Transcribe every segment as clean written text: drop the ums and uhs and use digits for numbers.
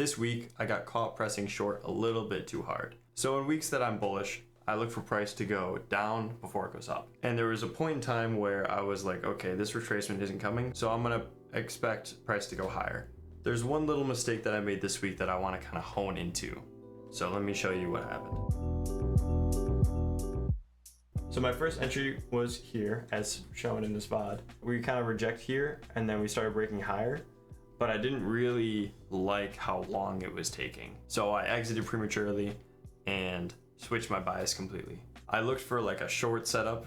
This week, I got caught pressing short a little bit too hard. So in weeks that I'm bullish, I look for price to go down before it goes up. And there was a point in time where I was like, okay, this retracement isn't coming, so I'm gonna expect price to go higher. There's one little mistake that I made this week that I wanna kind of hone into. So let me show you what happened. So my first entry was here, as shown in this VOD. We kind of reject here, and then we started breaking higher, but I didn't really like how long it was taking. So I exited prematurely and switched my bias completely. I looked for like a short setup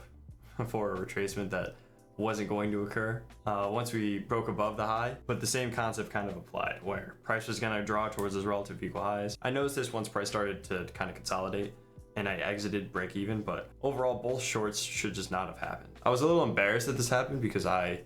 for a retracement that wasn't going to occur once we broke above the high, but the same concept kind of applied where price was gonna draw towards those relative equal highs. I noticed this once price started to kind of consolidate and I exited break even, but overall both shorts should just not have happened. I was a little embarrassed that this happened because I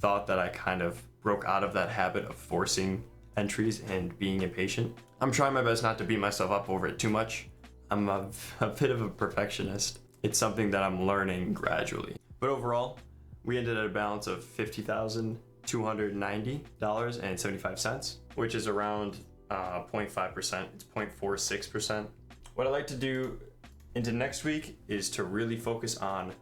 thought that I kind of broke out of that habit of forcing entries and being impatient. I'm trying my best not to beat myself up over it too much. I'm a bit of a perfectionist. It's something that I'm learning gradually. But overall, we ended at a balance of $50,290.75, which is around 0.5%. It's 0.46%. What I like to do into next week is to really focus on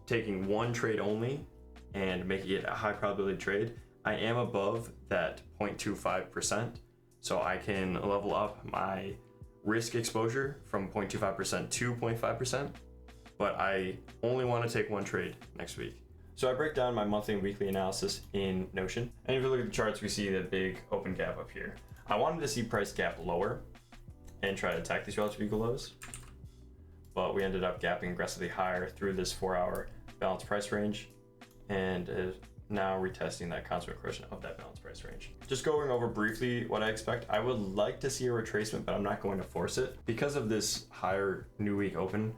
taking one trade only and making it a high probability trade. I am above that 0.25%, so I can level up my risk exposure from 0.25% to 0.5%, but I only want to take one trade next week. So I break down my monthly and weekly analysis in Notion, and if you look at the charts, we see the big open gap up here. I wanted to see price gap lower and try to attack these relative equal lows, but we ended up gapping aggressively higher through this 4-hour balanced price range, and now retesting that constant correction of that balanced price range. Just going over briefly what I expect, I would like to see a retracement, but I'm not going to force it. Because of this higher new week open,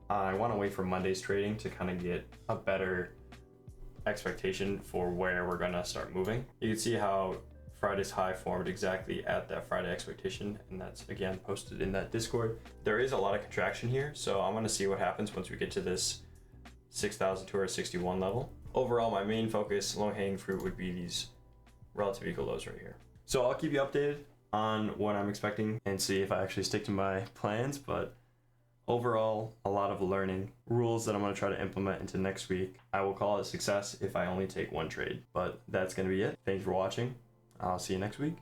I want to wait for Monday's trading to kind of get a better expectation for where we're gonna start moving. You can see how Friday's high formed exactly at that Friday expectation, and that's again posted in that Discord. There is a lot of contraction here, so I'm gonna see what happens once we get to this 6,261 level. Overall, my main focus, low-hanging fruit, would be these relative equal lows right here. So I'll keep you updated on what I'm expecting and see if I actually stick to my plans, but overall, a lot of learning rules that I'm gonna try to implement into next week. I will call it a success if I only take one trade, but that's gonna be it. Thanks for watching. I'll see you next week.